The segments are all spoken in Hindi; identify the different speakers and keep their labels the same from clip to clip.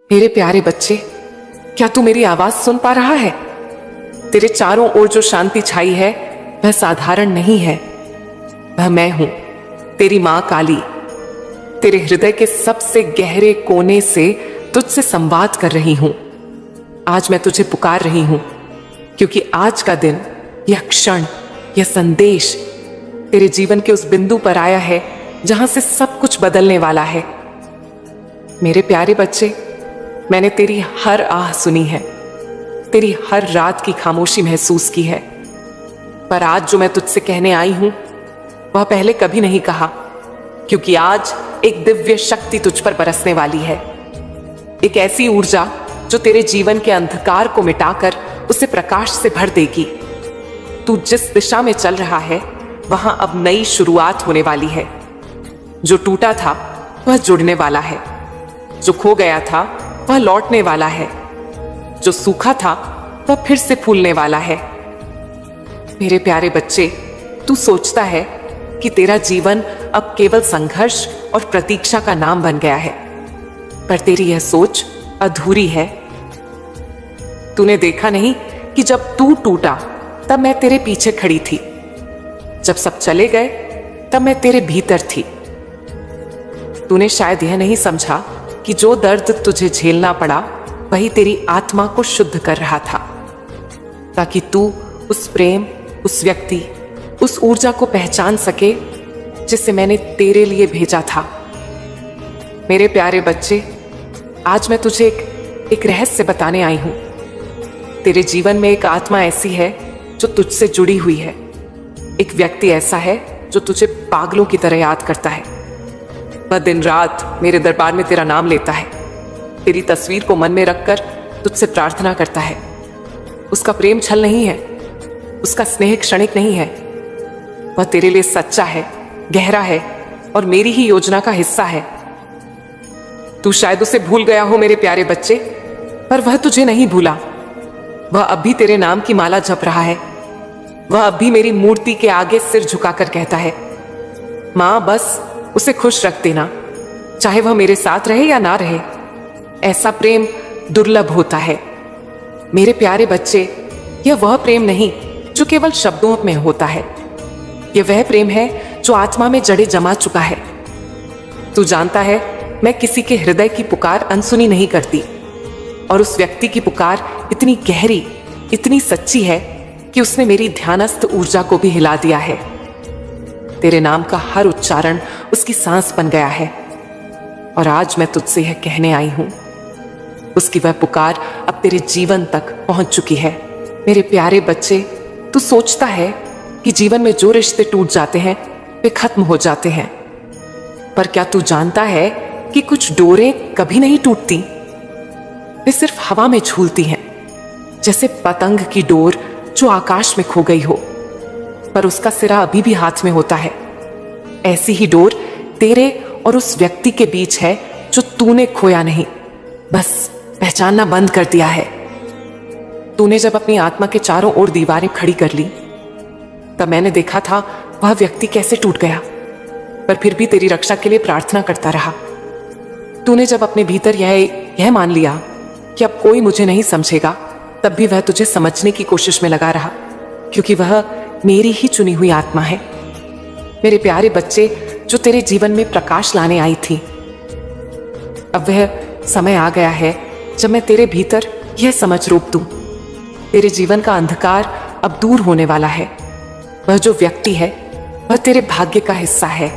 Speaker 1: मेरे प्यारे बच्चे, क्या तू मेरी आवाज सुन पा रहा है? तेरे चारों ओर जो शांति छाई है वह साधारण नहीं है। वह मैं हूं, तेरी मां काली। तेरे हृदय के सबसे गहरे कोने से तुझसे संवाद कर रही हूं। आज मैं तुझे पुकार रही हूं क्योंकि आज का दिन, यह क्षण, यह संदेश तेरे जीवन के उस बिंदु पर आया है जहां से सब कुछ बदलने वाला है। मेरे प्यारे बच्चे, मैंने तेरी हर आह सुनी है, तेरी हर रात की खामोशी महसूस की है, पर आज जो मैं तुझसे कहने आई हूं वह पहले कभी नहीं कहा, क्योंकि आज एक दिव्य शक्ति तुझ पर बरसने वाली है। एक ऐसी ऊर्जा जो तेरे जीवन के अंधकार को मिटाकर उसे प्रकाश से भर देगी। तू जिस दिशा में चल रहा है वहां अब नई शुरुआत होने वाली है। जो टूटा था वह जुड़ने वाला है, जो खो गया था वह लौटने वाला है, जो सूखा था वह फिर से फूलने वाला है। मेरे प्यारे बच्चे, तू सोचता है कि तेरा जीवन अब केवल संघर्ष और प्रतीक्षा का नाम बन गया है, पर तेरी यह सोच अधूरी है। तूने देखा नहीं कि जब तू टूटा तब मैं तेरे पीछे खड़ी थी, जब सब चले गए तब मैं तेरे भीतर थी। तूने शायद यह नहीं समझा कि जो दर्द तुझे झेलना पड़ा वही तेरी आत्मा को शुद्ध कर रहा था, ताकि तू उस प्रेम, उस व्यक्ति, उस ऊर्जा को पहचान सके जिसे मैंने तेरे लिए भेजा था। मेरे प्यारे बच्चे, आज मैं तुझे एक रहस्य बताने आई हूं। तेरे जीवन में एक आत्मा ऐसी है जो तुझसे जुड़ी हुई है। एक व्यक्ति ऐसा है जो तुझे पागलों की तरह याद करता है। वह दिन रात मेरे दरबार में तेरा नाम लेता है, तेरी तस्वीर को मन में रखकर तुझसे प्रार्थना करता है। उसका प्रेम छल नहीं है, उसका स्नेह क्षणिक नहीं है। वह तेरे लिए सच्चा है, गहरा है और मेरी ही योजना का हिस्सा है। तू शायद उसे भूल गया हो मेरे प्यारे बच्चे, पर वह तुझे नहीं भूला। वह अब भी तेरे नाम की माला जप रहा है। वह अब भी मेरी मूर्ति के आगे सिर झुकाकर कहता है, मां बस उसे खुश रख देना, चाहे वह मेरे साथ रहे या ना रहे। ऐसा प्रेम दुर्लभ होता है। मेरे प्यारे बच्चे, यह वह प्रेम नहीं जो केवल शब्दों में होता है। यह वह प्रेम है जो आत्मा में जड़ें जमा चुका है। तू जानता है, मैं किसी के हृदय की पुकार अनसुनी नहीं करती, और उस व्यक्ति की पुकार इतनी गहरी, इतनी सच्ची है कि उसने मेरी ध्यानस्थ ऊर्जा को भी हिला दिया है। तेरे नाम का हर उच्चारण उसकी सांस बन गया है, और आज मैं तुझसे यह कहने आई हूं, उसकी वह पुकार अब तेरे जीवन तक पहुंच चुकी है। मेरे प्यारे बच्चे, तू सोचता है कि जीवन में जो रिश्ते टूट जाते हैं वे खत्म हो जाते हैं, पर क्या तू जानता है कि कुछ डोरें कभी नहीं टूटती, वे सिर्फ हवा में झूलती हैं, जैसे पतंग की डोर जो आकाश में खो गई हो पर उसका सिरा अभी भी हाथ में होता है। ऐसी ही डोर तेरे और उस व्यक्ति के बीच है जो तूने खोया नहीं, बस पहचानना बंद कर दिया है। तूने जब अपनी आत्मा के चारों ओर दीवारें खड़ी कर ली तब मैंने देखा था वह व्यक्ति कैसे टूट गया, पर फिर भी तेरी रक्षा के लिए प्रार्थना करता रहा। तूने जब अपने भीतर यह मान लिया कि अब कोई मुझे नहीं समझेगा, तब भी वह तुझे समझने की कोशिश में लगा रहा, क्योंकि वह मेरी ही चुनी हुई आत्मा है। मेरे प्यारे बच्चे, जो तेरे जीवन में प्रकाश लाने आई थी, अब वह समय आ गया है जब मैं तेरे भीतर यह समझ रोप दूं। तेरे जीवन का अंधकार अब दूर होने वाला है। वह जो व्यक्ति है वह तेरे भाग्य का हिस्सा है।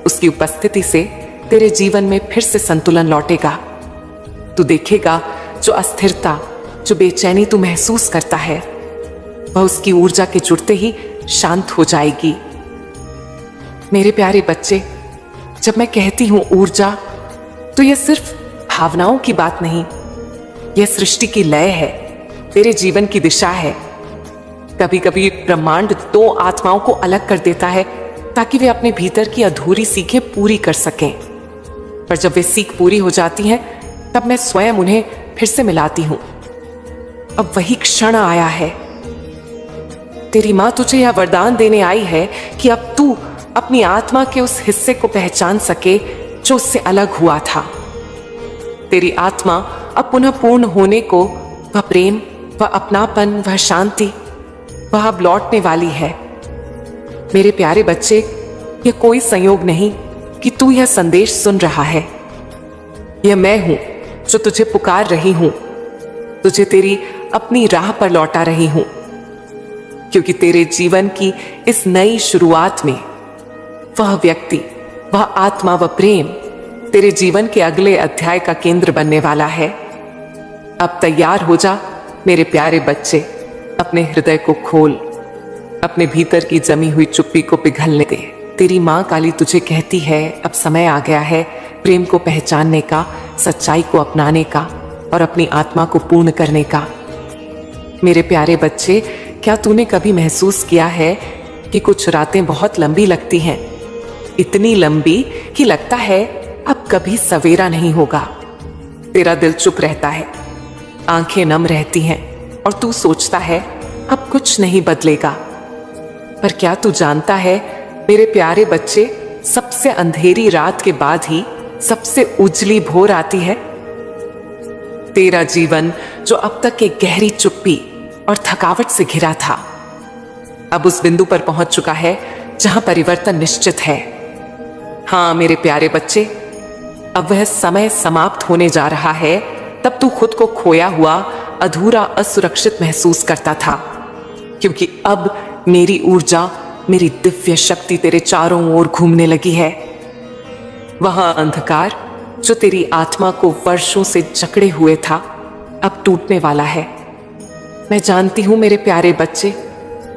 Speaker 1: उसकी उपस्थिति से तेरे जीवन में फिर से संतुलन लौटेगा। तू देखेगा जो अस्थिरता, जो बेचैनी तू महसूस करता है, वह उसकी ऊर्जा के जुड़ते ही शांत हो जाएगी। मेरे प्यारे बच्चे, जब मैं कहती हूं ऊर्जा, तो यह सिर्फ भावनाओं की बात नहीं, यह सृष्टि की लय है, तेरे जीवन की दिशा है। कभी कभी ब्रह्मांड दो आत्माओं को अलग कर देता है ताकि वे अपने भीतर की अधूरी सीखें पूरी कर सकें, पर जब वे सीख पूरी हो जाती हैं तब मैं स्वयं उन्हें फिर से मिलाती हूं। अब वही क्षण आया है। तेरी मां तुझे यह वरदान देने आई है कि अब तू अपनी आत्मा के उस हिस्से को पहचान सके जो उससे अलग हुआ था। तेरी आत्मा अब पुनः पूर्ण होने को, वह प्रेम, वह अपनापन, वह शांति, वह अब लौटने वाली है। मेरे प्यारे बच्चे, यह कोई संयोग नहीं कि तू यह संदेश सुन रहा है। यह मैं हूं जो तुझे पुकार रही हूं, तुझे तेरी अपनी राह पर लौटा रही हूं, क्योंकि तेरे जीवन की इस नई शुरुआत में वह व्यक्ति, वह आत्मा, वह प्रेम तेरे जीवन के अगले अध्याय का केंद्र बनने वाला है। अब तैयार हो जा मेरे प्यारे बच्चे, अपने हृदय को खोल, अपने भीतर की जमी हुई चुप्पी को पिघलने दे। तेरी माँ काली तुझे कहती है, अब समय आ गया है प्रेम को पहचानने का, सच्चाई को अपनाने का और अपनी आत्मा को पूर्ण करने का। मेरे प्यारे बच्चे, क्या तूने कभी महसूस किया है कि कुछ रातें बहुत लंबी लगती हैं, इतनी लंबी कि लगता है अब कभी सवेरा नहीं होगा। तेरा दिल चुप रहता है, आंखें नम रहती हैं और तू सोचता है अब कुछ नहीं बदलेगा। पर क्या तू जानता है मेरे प्यारे बच्चे, सबसे अंधेरी रात के बाद ही सबसे उजली भोर आती है। तेरा जीवन जो अब तक एक गहरी चुप्पी और थकावट से घिरा था, अब उस बिंदु पर पहुंच चुका है जहां परिवर्तन निश्चित है। हाँ मेरे प्यारे बच्चे, अब वह समय समाप्त होने जा रहा है। तब तू खुद को खोया हुआ, अधूरा, असुरक्षित महसूस करता था, क्योंकि अब मेरी ऊर्जा, मेरी दिव्य शक्ति तेरे चारों ओर घूमने लगी है। वह अंधकार जो तेरी आत्मा को वर्षों से जकड़े हुए था, अब टूटने वाला है। मैं जानती हूं मेरे प्यारे बच्चे,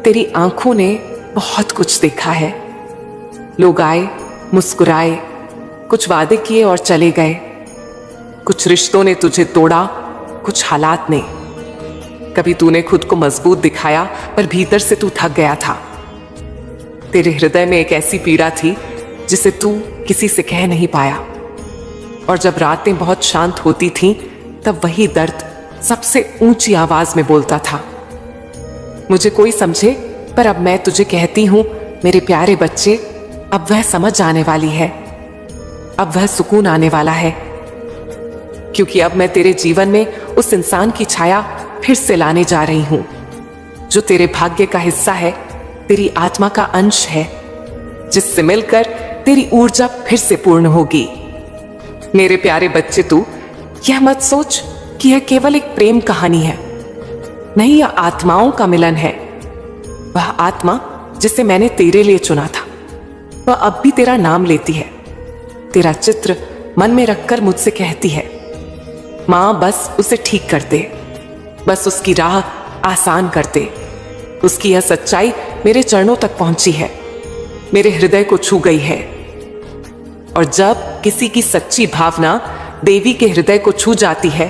Speaker 1: तेरी आंखों ने बहुत कुछ देखा है। लोग आए, मुस्कुराए, कुछ वादे किए और चले गए। कुछ रिश्तों ने तुझे तोड़ा, कुछ हालात ने। कभी तूने खुद को मजबूत दिखाया, पर भीतर से तू थक गया था। तेरे हृदय में एक ऐसी पीड़ा थी जिसे तू किसी से कह नहीं पाया। और जब रातें बहुत शांत होती थीं, तब वही दर्द सबसे ऊंची आवाज में बोलता था। मुझे कोई समझे, पर अब मैं तुझे कहती हूं मेरे प्यारे बच्चे, अब वह समझ आने वाली है, अब वह सुकून आने वाला है। क्योंकि अब मैं तेरे जीवन में उस इंसान की छाया फिर से लाने जा रही हूं जो तेरे भाग्य का हिस्सा है, तेरी आत्मा का अंश है, जिससे मिलकर तेरी ऊर्जा फिर से पूर्ण होगी। मेरे प्यारे बच्चे, तू यह मत सोच कि यह केवल एक प्रेम कहानी है। नहीं, यह आत्माओं का मिलन है। वह आत्मा जिसे मैंने तेरे लिए चुना था, वह अब भी तेरा नाम लेती है, तेरा चित्र मन में रखकर मुझसे कहती है, मां बस उसे ठीक कर दे, बस उसकी राह आसान कर दे। उसकी यह सच्चाई मेरे चरणों तक पहुंची है, मेरे हृदय को छू गई है। और जब किसी की सच्ची भावना देवी के हृदय को छू जाती है,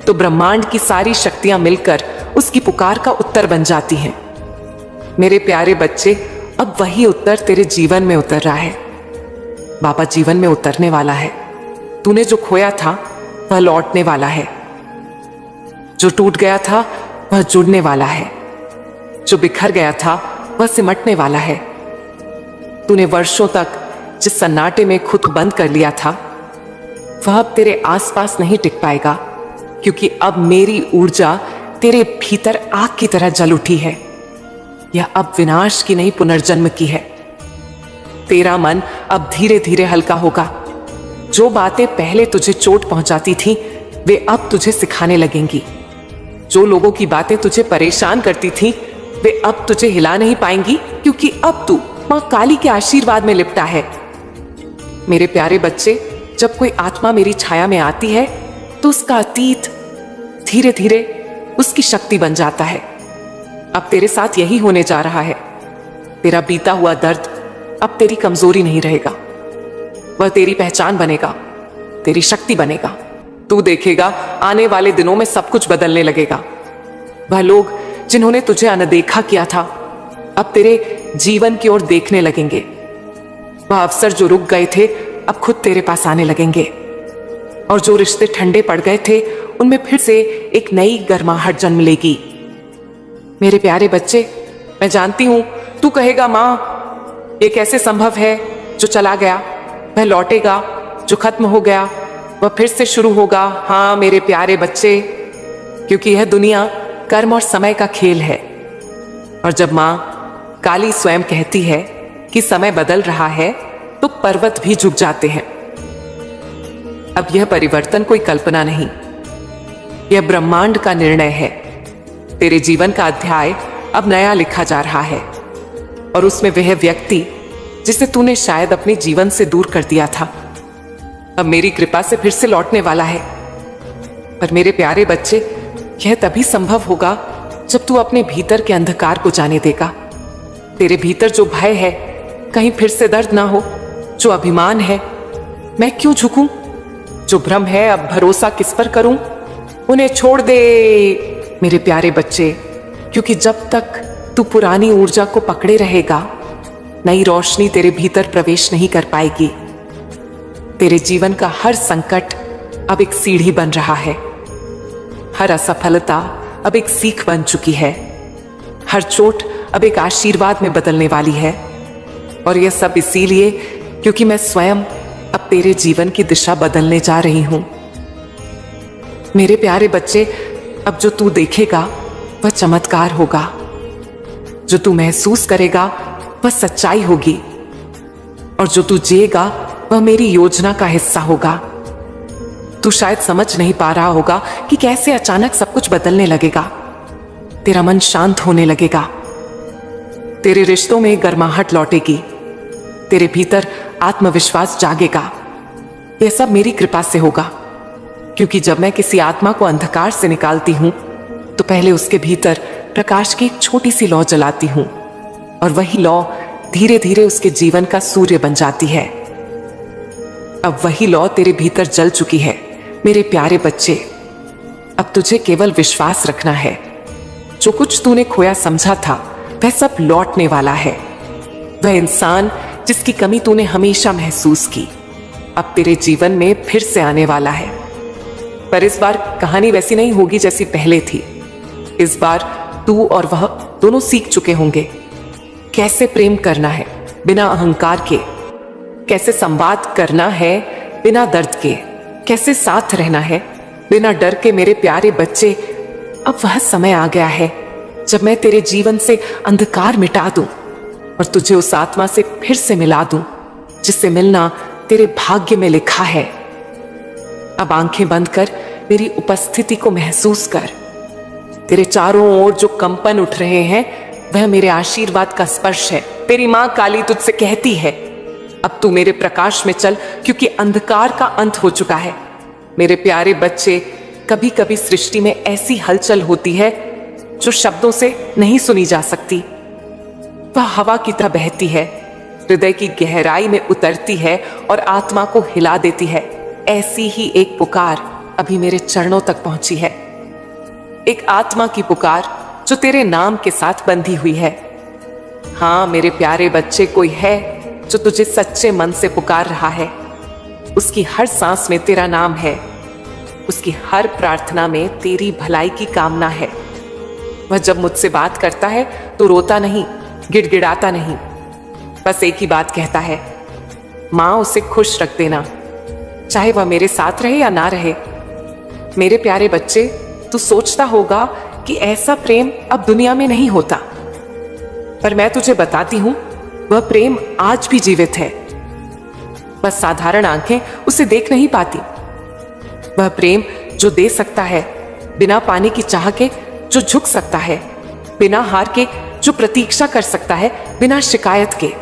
Speaker 1: तो ब्रह्मांड की सारी शक्तियां मिलकर उसकी पुकार का उत्तर बन जाती हैं। मेरे प्यारे बच्चे, अब वही उत्तर तेरे जीवन में उतर रहा है। बाबा जीवन में उतरने वाला है। तूने जो खोया था वह लौटने वाला है, जो टूट गया था वह जुड़ने वाला है, जो बिखर गया था वह सिमटने वाला है। तूने वर्षों तक जिस सन्नाटे में खुद बंद कर लिया था, वह अब तेरे आसपास नहीं टिक पाएगा, क्योंकि अब मेरी ऊर्जा तेरे भीतर आग की तरह जल उठी है। यह अब विनाश की नहीं, पुनर्जन्म की है। तेरा मन अब धीरे धीरे हल्का होगा। जो बातें पहले तुझे चोट पहुंचाती थी, वे अब तुझे सिखाने लगेंगी। जो लोगों की बातें तुझे परेशान करती थी, वे अब तुझे हिला नहीं पाएंगी, क्योंकि अब तू मां काली के आशीर्वाद में लिपटा है। मेरे प्यारे बच्चे, जब कोई आत्मा मेरी छाया में आती है, तो उसका अतीत धीरे धीरे उसकी शक्ति बन जाता है। अब तेरे साथ यही होने जा रहा है। तेरा बीता हुआ दर्द अब तेरी कमजोरी नहीं रहेगा, वह तेरी पहचान बनेगा, तेरी शक्ति बनेगा। तू देखेगा आने वाले दिनों में सब कुछ बदलने लगेगा। वह लोग जिन्होंने तुझे अनदेखा किया था, अब तेरे जीवन की ओर देखने लगेंगे। वह अवसर जो रुक गए थे, अब खुद तेरे पास आने लगेंगे। और जो रिश्ते ठंडे पड़ गए थे, उनमें फिर से एक नई गर्माहट जन्म लेगी। मेरे प्यारे बच्चे, मैं जानती हूं तू कहेगा, मां ये कैसे संभव है, जो चला गया वह लौटेगा, जो खत्म हो गया वह फिर से शुरू होगा। हाँ मेरे प्यारे बच्चे, क्योंकि यह दुनिया कर्म और समय का खेल है। और जब माँ काली स्वयं कहती है कि समय बदल रहा है, तो पर्वत भी झुक जाते हैं। अब यह परिवर्तन कोई कल्पना नहीं, यह ब्रह्मांड का निर्णय है। तेरे जीवन का अध्याय अब नया लिखा जा रहा है, और उसमें वह व्यक्ति जिसे तूने शायद अपने जीवन से दूर कर दिया था, अब मेरी कृपा से फिर से लौटने वाला है। पर मेरे प्यारे बच्चे, यह तभी संभव होगा जब तू अपने भीतर के अंधकार को जाने देगा। तेरे भीतर जो भय है, कहीं फिर से दर्द ना हो, जो अभिमान है, मैं क्यों झुकूं, जो भ्रम है, अब भरोसा किस पर करूं, उन्हें छोड़ दे मेरे प्यारे बच्चे। क्योंकि जब तक तू पुरानी ऊर्जा को पकड़े रहेगा, नई रोशनी तेरे भीतर प्रवेश नहीं कर पाएगी। तेरे जीवन का हर संकट अब एक सीढ़ी बन रहा है, हर असफलता अब एक सीख बन चुकी है, हर चोट अब एक आशीर्वाद में बदलने वाली है। और यह सब इसीलिए क्योंकि मैं स्वयं अब तेरे जीवन की दिशा बदलने जा रही हूं। मेरे प्यारे बच्चे, अब जो तू देखेगा वह चमत्कार होगा, जो तू महसूस करेगा वह सच्चाई होगी, और जो तू जिएगा वह मेरी योजना का हिस्सा होगा। तू शायद समझ नहीं पा रहा होगा कि कैसे अचानक सब कुछ बदलने लगेगा। तेरा मन शांत होने लगेगा, तेरे रिश्तों में गर्माहट लौटेगी, तेरे भीतर आत्मविश्वास जागेगा। यह सब मेरी कृपा से होगा, क्योंकि जब मैं किसी आत्मा को अंधकार से निकालती हूं, तो पहले उसके भीतर प्रकाश की एक छोटी सी लौ जलाती हूं, और वही लौ धीरे धीरे उसके जीवन का सूर्य बन जाती है। अब वही लौ तेरे भीतर जल चुकी है मेरे प्यारे बच्चे। अब तुझे केवल विश्वास रखना है। जो कुछ तूने खोया समझा था, वह सब लौटने वाला है। वह इंसान जिसकी कमी तूने हमेशा महसूस की, अब तेरे जीवन में फिर से आने वाला है। पर इस बार कहानी वैसी नहीं होगी जैसी पहले थी। इस बार तू और वह दोनों सीख चुके होंगे कैसे प्रेम करना है बिना अहंकार के, कैसे संवाद करना है बिना दर्द के, कैसे साथ रहना है बिना डर के। मेरे प्यारे बच्चे, अब वह समय आ गया है जब मैं तेरे जीवन से अंधकार मिटा दूं और तुझे उस आत्मा से फिर से मिला दूं जिससे मिलना तेरे भाग्य में लिखा है। अब आंखें बंद कर मेरी उपस्थिति को महसूस कर। तेरे चारों ओर जो कंपन उठ रहे हैं, वह मेरे आशीर्वाद का स्पर्श है। तेरी मां काली तुझसे कहती है, अब तू मेरे प्रकाश में चल, क्योंकि अंधकार का अंत हो चुका है। मेरे प्यारे बच्चे, कभी कभी सृष्टि में ऐसी हलचल होती है जो शब्दों से नहीं सुनी जा सकती। वह हवा की तरह बहती है, हृदय की गहराई में उतरती है और आत्मा को हिला देती है। ऐसी ही एक पुकार अभी मेरे चरणों तक पहुंची है, एक आत्मा की पुकार जो तेरे नाम के साथ बंधी हुई है। हाँ मेरे प्यारे बच्चे, कोई है जो तुझे सच्चे मन से पुकार रहा है। उसकी हर सांस में तेरा नाम है, उसकी हर प्रार्थना में तेरी भलाई की कामना है। वह जब मुझसे बात करता है तो रोता नहीं, गिड़गिड़ाता नहीं, बस एक ही बात कहता है, मां उसे खुश रख देना, चाहे वह मेरे साथ रहे या ना रहे। मेरे प्यारे बच्चे, तू सोचता होगा कि ऐसा प्रेम अब दुनिया में नहीं होता, पर मैं तुझे बताती हूं, वह प्रेम आज भी जीवित है। बस साधारण आंखें उसे देख नहीं पाती। वह प्रेम जो दे सकता है बिना पाने की चाह के, जो झुक सकता है बिना हार के, जो प्रतीक्षा कर सकता है बिना शिकायत के।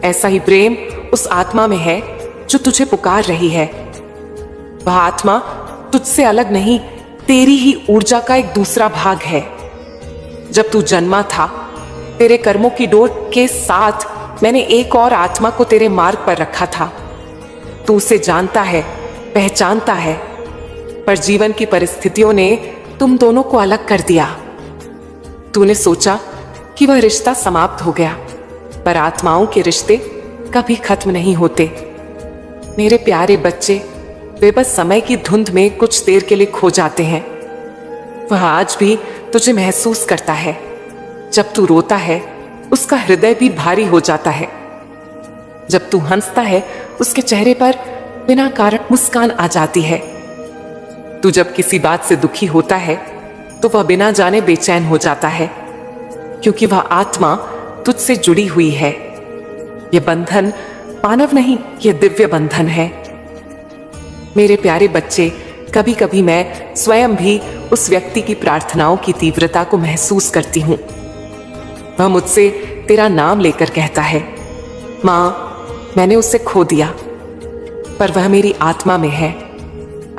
Speaker 1: ऐसा ही प्रेम उस आत्मा में है जो तुझे पुकार रही है। वह आत्मा तुझसे अलग नहीं, तेरी ही ऊर्जा का एक दूसरा भाग है। जब तू जन्मा था, तेरे कर्मों की डोर के साथ मैंने एक और आत्मा को तेरे मार्ग पर रखा था। तू उसे जानता है, पहचानता है, पर जीवन की परिस्थितियों ने तुम दोनों को अलग कर दिया। तूने सोचा कि वह रिश्ता समाप्त हो गया, पर आत्माओं के रिश्ते कभी खत्म नहीं होते। मेरे प्यारे बच्चे, वे बस समय की धुंध में कुछ देर के लिए खो जाते हैं। वह आज भी तुझे महसूस करता है। जब तू रोता है, उसका हृदय भी भारी हो जाता है। जब तू हंसता है, उसके चेहरे पर बिना कारण मुस्कान आ जाती है। तू जब किसी बात से दुखी होता है तो वह बिना जाने बेचैन हो जाता है, क्योंकि वह आत्मा तुझसे जुड़ी हुई है। यह बंधन मानव नहीं, यह दिव्य बंधन है। मेरे प्यारे बच्चे, कभी कभी मैं स्वयं भी उस व्यक्ति की प्रार्थनाओं की तीव्रता को महसूस करती हूं। वह मुझसे तेरा नाम लेकर कहता है, मां, मैंने उसे खो दिया, पर वह मेरी आत्मा में है।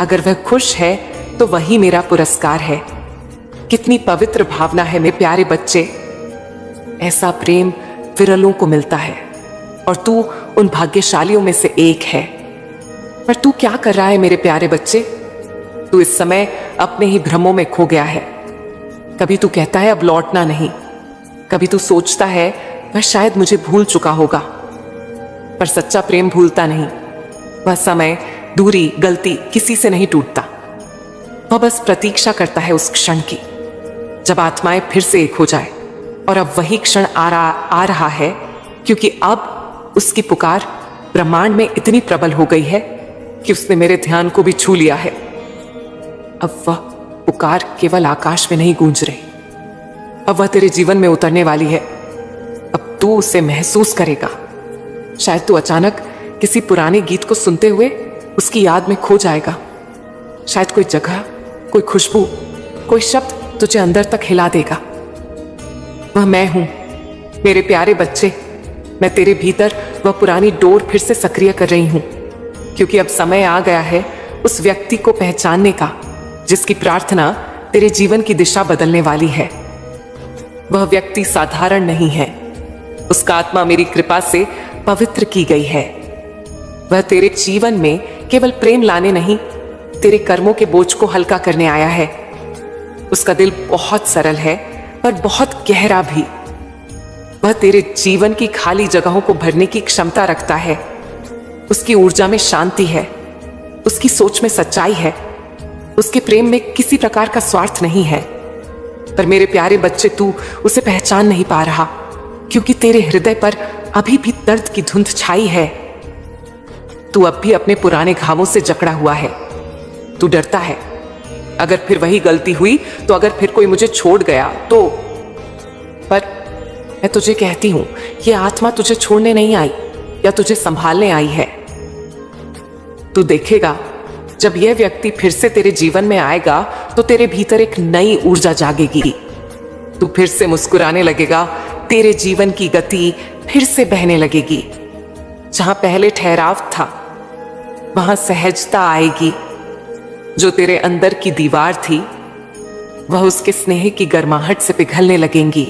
Speaker 1: अगर वह खुश है तो वही मेरा पुरस्कार है। कितनी पवित्र भावना है मेरे प्यारे बच्चे। ऐसा प्रेम विरलों को मिलता है और तू उन भाग्यशालियों में से एक है। पर तू क्या कर रहा है मेरे प्यारे बच्चे? तू इस समय अपने ही भ्रमों में खो गया है। कभी तू कहता है अब लौटना नहीं, कभी तू सोचता है वह शायद मुझे भूल चुका होगा। पर सच्चा प्रेम भूलता नहीं। वह समय, दूरी, गलती किसी से नहीं टूटता। वह बस प्रतीक्षा करता है उस क्षण की जब आत्माएं फिर से एक हो जाए। और अब वही क्षण आ रहा है, क्योंकि अब उसकी पुकार ब्रह्मांड में इतनी प्रबल हो गई है कि उसने मेरे ध्यान को भी छू लिया है। अब वह पुकार केवल आकाश में नहीं गूंज रही, अब वह तेरे जीवन में उतरने वाली है। अब तू उसे महसूस करेगा। शायद तू अचानक किसी पुराने गीत को सुनते हुए उसकी याद में खो जाएगा। शायद कोई जगह, कोई खुशबू, कोई शब्द तुझे अंदर तक हिला देगा। वह मैं हूं मेरे प्यारे बच्चे। मैं तेरे भीतर वह पुरानी डोर फिर से सक्रिय कर रही हूं, क्योंकि अब समय आ गया है उस व्यक्ति को पहचानने का जिसकी प्रार्थना तेरे जीवन की दिशा बदलने वाली है। वह व्यक्ति साधारण नहीं है। उसका आत्मा मेरी कृपा से पवित्र की गई है। वह तेरे जीवन में केवल प्रेम लाने नहीं, तेरे कर्मों के बोझ को हल्का करने आया है। उसका दिल बहुत सरल है, पर बहुत गहरा भी। वह तेरे जीवन की खाली जगहों को भरने की क्षमता रखता है। उसकी ऊर्जा में शांति है, उसकी सोच में सच्चाई है, उसके प्रेम में किसी प्रकार का स्वार्थ नहीं है। पर मेरे प्यारे बच्चे, तू उसे पहचान नहीं पा रहा, क्योंकि तेरे हृदय पर अभी भी दर्द की धुंध छाई है। तू अब भी अपने पुराने घावों से जकड़ा हुआ है। तू डरता है, अगर फिर वही गलती हुई तो, अगर फिर कोई मुझे छोड़ गया तो। पर मैं तुझे कहती हूं, यह आत्मा तुझे छोड़ने नहीं आई या तुझे संभालने आई है। तू देखेगा, जब यह व्यक्ति फिर से तेरे जीवन में आएगा तो तेरे भीतर एक नई ऊर्जा जागेगी। तू फिर से मुस्कुराने लगेगा, तेरे जीवन की गति फिर से बहने लगेगी। जहां पहले ठहराव था, वहां सहजता आएगी। जो तेरे अंदर की दीवार थी, वह उसके स्नेह की गर्माहट से पिघलने लगेंगी।